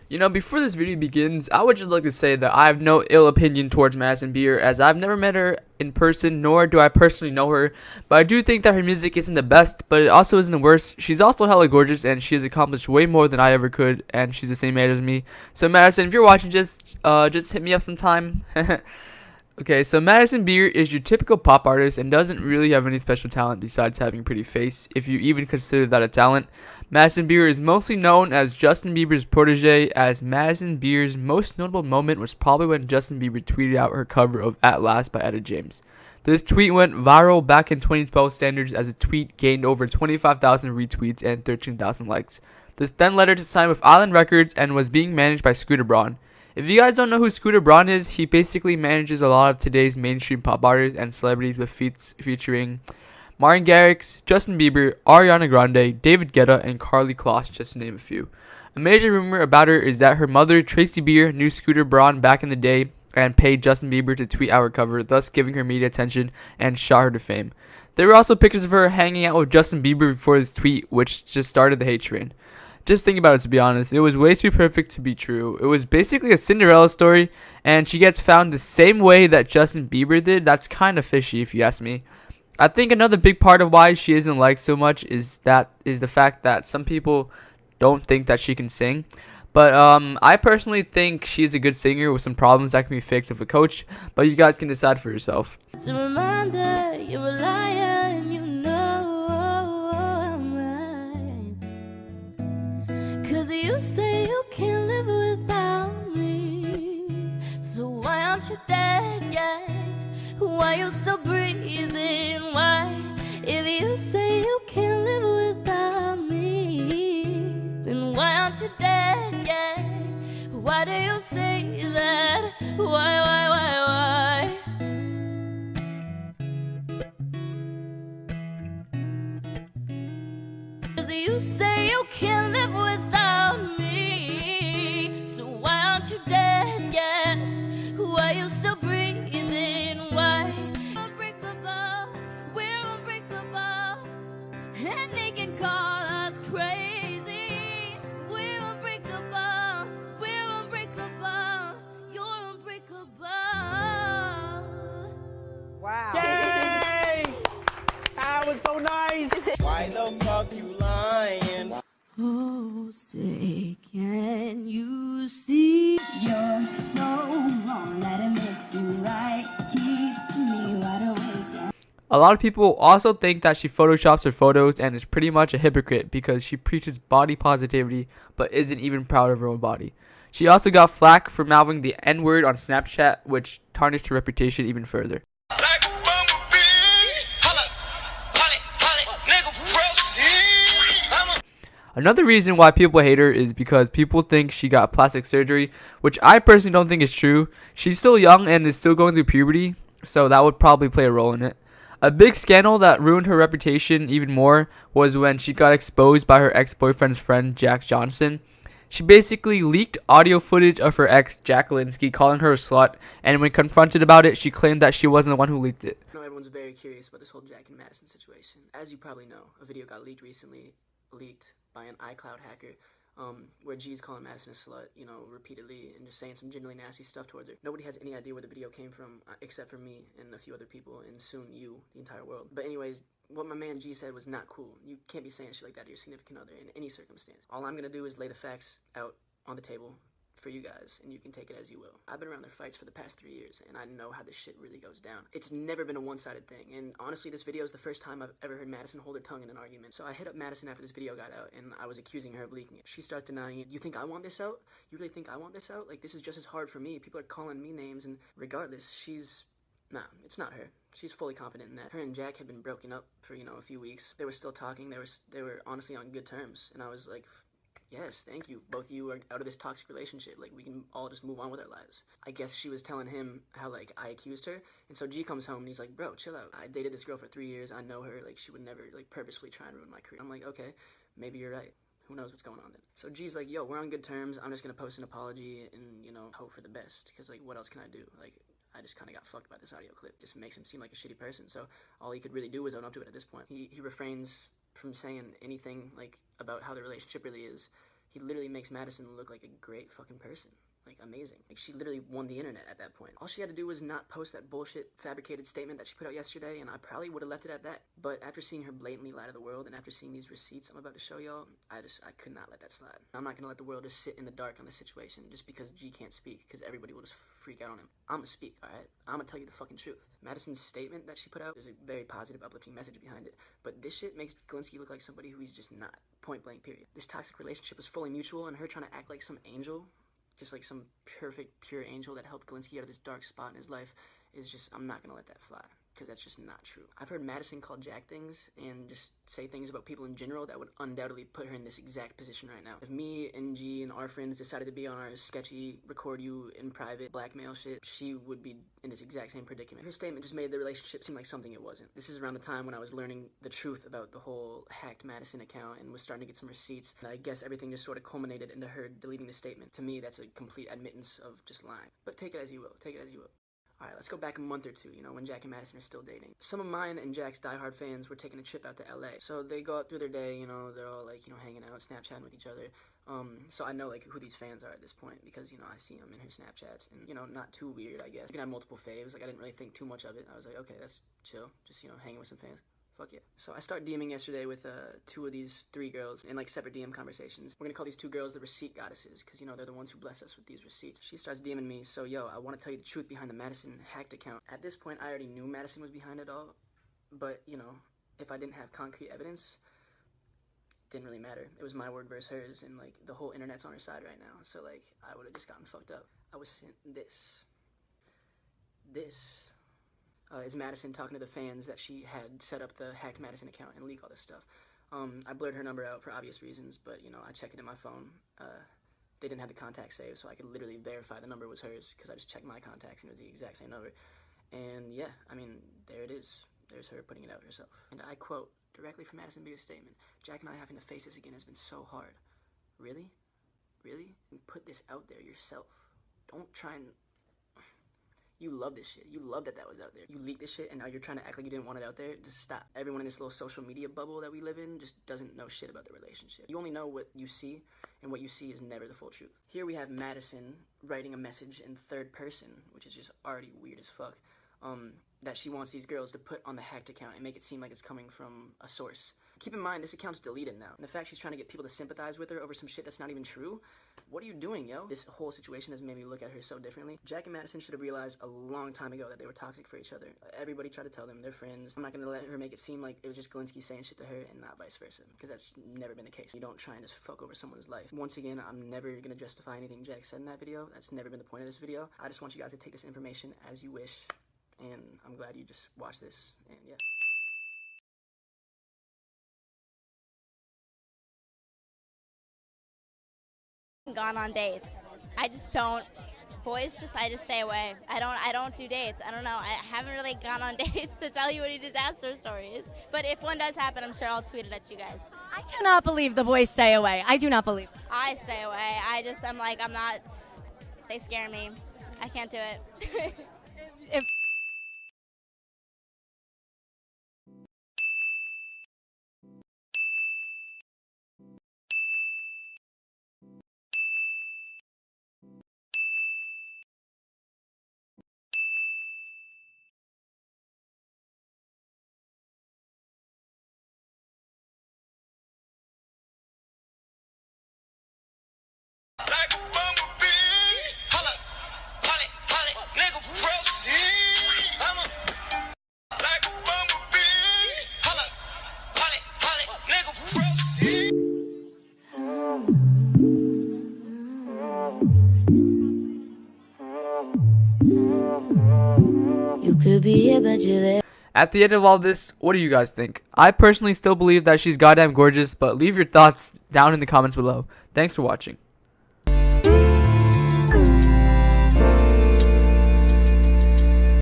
Before this video begins, I would just like to say that I have no ill opinion towards Madison Beer, as I've never met her in person, nor do I personally know her, but I do think that her music isn't the best, but it also isn't the worst. She's also hella gorgeous, and she has accomplished way more than I ever could, and she's the same age as me. So Madison, if you're watching, just hit me up sometime. Okay, so Madison Beer is your typical pop artist and doesn't really have any special talent besides having a pretty face, if you even consider that a talent. Madison Beer is mostly known as Justin Bieber's protege, as Madison Beer's most notable moment was probably when Justin Bieber tweeted out her cover of At Last by Etta James. This tweet went viral back in 2012 standards, as the tweet gained over 25,000 retweets and 13,000 likes. This then led her to sign with Island Records and was being managed by Scooter Braun. If you guys don't know who Scooter Braun is, he basically manages a lot of today's mainstream pop artists and celebrities with feats featuring Martin Garrix, Justin Bieber, Ariana Grande, David Guetta, and Carly Kloss, just to name a few. A major rumor about her is that her mother, Tracy Beer, knew Scooter Braun back in the day and paid Justin Bieber to tweet out her cover, thus giving her media attention and shot her to fame. There were also pictures of her hanging out with Justin Bieber before this tweet, which just started the hate train. Just think about it, to be honest. It was way too perfect to be true. It was basically a Cinderella story, and she gets found the same way that Justin Bieber did. That's kind of fishy, if you ask me. I think another big part of why she isn't liked so much is the fact that some people don't think that she can sing. But I personally think she's a good singer with some problems that can be fixed with a coach. But you guys can decide for yourself. It's a reminder you're a liar and you know I'm right. 'Cause you say you can't live without me. So why aren't you dead yet? Why you still breathing? Why? If you say you can't live without me, then why aren't you dead yet? Why do you say that? Why? 'Cause you say you can't live without me. So why aren't you dead yet? Why you still breathing? Why? Unbreakable, we're unbreakable, and they can call us crazy. We're unbreakable, you're unbreakable. Wow. Yay! That was so nice. Why the fuck you lying? Oh, say, can you see? You're so wrong that it makes you right. Keep me wide awake. A lot of people also think that she photoshops her photos and is pretty much a hypocrite because she preaches body positivity but isn't even proud of her own body. She also got flack for mouthing the N-word on Snapchat, which tarnished her reputation even further. Like a bumblebee. Holla, nigga, proceed. Another reason why people hate her is because people think she got plastic surgery, which I personally don't think is true. She's still young and is still going through puberty, so that would probably play a role in it. A big scandal that ruined her reputation even more was when she got exposed by her ex-boyfriend's friend, Jack Johnson. She basically leaked audio footage of her ex, Jack Linsky, calling her a slut, and when confronted about it, she claimed that she wasn't the one who leaked it. I know everyone's very curious about this whole Jack and Madison situation. As you probably know, a video got leaked by an iCloud hacker, where G's calling Madison a slut, repeatedly, and just saying some genuinely nasty stuff towards her. Nobody has any idea where the video came from, except for me and a few other people, and soon you, the entire world. But anyways, what my man G said was not cool. You can't be saying shit like that to your significant other in any circumstance. All I'm gonna do is lay the facts out on the table for you guys, and you can take it as you will. I've been around their fights for the past 3 years, and I know how this shit really goes down. It's never been a one-sided thing, and honestly, this video is the first time I've ever heard Madison hold her tongue in an argument. So I hit up Madison after this video got out, and I was accusing her of leaking it. She starts denying it. You think I want this out? You really think I want this out? Like, this is just as hard for me. People are calling me names, and regardless, nah, it's not her. She's fully confident in that. Her and Jack had been broken up for, a few weeks. They were still talking. They were honestly on good terms, and I was like, yes, thank you. Both of you are out of this toxic relationship. Like, we can all just move on with our lives. I guess she was telling him how, I accused her. And so G comes home and he's like, bro, chill out. I dated this girl for 3 years. I know her. She would never, purposefully try and ruin my career. I'm like, okay, maybe you're right. Who knows what's going on then? So G's like, yo, we're on good terms. I'm just going to post an apology and, hope for the best. Because, what else can I do? I just kind of got fucked by this audio clip. Just makes him seem like a shitty person. So all he could really do was own up to it at this point. He refrains from saying anything, about how the relationship really is. He literally makes Madison look like a great fucking person. Like, amazing. Like, she literally won the internet at that point. All she had to do was not post that bullshit fabricated statement that she put out yesterday, and I probably would have left it at that. But after seeing her blatantly lie to the world, and after seeing these receipts I'm about to show y'all, I could not let that slide. I'm not gonna let the world just sit in the dark on this situation just because G can't speak, because everybody will just freak out on him. I'ma speak, alright? I'ma tell you the fucking truth. Madison's statement that she put out, there's a very positive, uplifting message behind it, but this shit makes Glinsky look like somebody who he's just not. Point blank, period. This toxic relationship was fully mutual, and her trying to act like some angel, just like some perfect, pure angel that helped Glinsky out of this dark spot in his life, is just, I'm not gonna let that fly, because that's just not true. I've heard Madison call Jack things and just say things about people in general that would undoubtedly put her in this exact position right now. If me and G and our friends decided to be on our sketchy, record you in private blackmail shit, she would be in this exact same predicament. Her statement just made the relationship seem like something it wasn't. This is around the time when I was learning the truth about the whole hacked Madison account and was starting to get some receipts, and I guess everything just sort of culminated into her deleting the statement. To me, that's a complete admittance of just lying. But take it as you will. Take it as you will. Alright, let's go back a month or two, when Jack and Madison are still dating. Some of mine and Jack's diehard fans were taking a trip out to LA. So they go out through their day, they're all like, hanging out, Snapchatting with each other. So I know like who these fans are at this point because, I see them in her Snapchats and, not too weird, I guess. You can have multiple faves, like I didn't really think too much of it. I was like, okay, that's chill, just, hanging with some fans. Fuck yeah. So I start DMing yesterday with two of these three girls in like separate DM conversations. We're gonna call these two girls the receipt goddesses because they're the ones who bless us with these receipts. She starts DMing me, so yo, I want to tell you the truth behind the Madison hacked account. At this point, I already knew Madison was behind it all, but if I didn't have concrete evidence, it didn't really matter. It was my word versus hers, and like the whole internet's on her side right now. So like I would have just gotten fucked up. I was sent this. Is Madison talking to the fans that she had set up the hacked Madison account and leak all this stuff. I blurred her number out for obvious reasons, but, I checked it in my phone. They didn't have the contact saved, so I could literally verify the number was hers because I just checked my contacts and it was the exact same number. And yeah, there it is. There's her putting it out herself. And I quote directly from Madison Beer's statement, "Jack and I having to face this again has been so hard." Really? Really? And put this out there yourself. Don't try and... You love this shit. You love that was out there. You leaked this shit and now you're trying to act like you didn't want it out there. Just stop. Everyone in this little social media bubble that we live in just doesn't know shit about the relationship. You only know what you see, and what you see is never the full truth. Here we have Madison writing a message in third person, which is just already weird as fuck, that she wants these girls to put on the hacked account and make it seem like it's coming from a source. Keep in mind, this account's deleted now. And the fact she's trying to get people to sympathize with her over some shit that's not even true, what are you doing, yo? This whole situation has made me look at her so differently. Jack and Madison should have realized a long time ago that they were toxic for each other. Everybody tried to tell them they're friends. I'm not gonna let her make it seem like it was just Glinsky saying shit to her and not vice versa, because that's never been the case. You don't try and just fuck over someone's life. Once again, I'm never gonna justify anything Jack said in that video. That's never been the point of this video. I just want you guys to take this information as you wish, and I'm glad you just watched this, and yeah. Gone on dates. I just don't. Boys, I just stay away. I don't do dates. I don't know. I haven't really gone on dates to tell you any disaster stories. But if one does happen, I'm sure I'll tweet it at you guys. I cannot believe the boys stay away. I do not believe it. I stay away. I'm not. They scare me. I can't do it. If Like a bumblebee. Holla, holly, holly, nigga, proceed. I'm a like a bumblebee. Holla, holly, holly, nigga, proceed. You could be here, but you're there. At the end of all this, what do you guys think? I personally still believe that she's goddamn gorgeous, but leave your thoughts down in the comments below. Thanks for watching.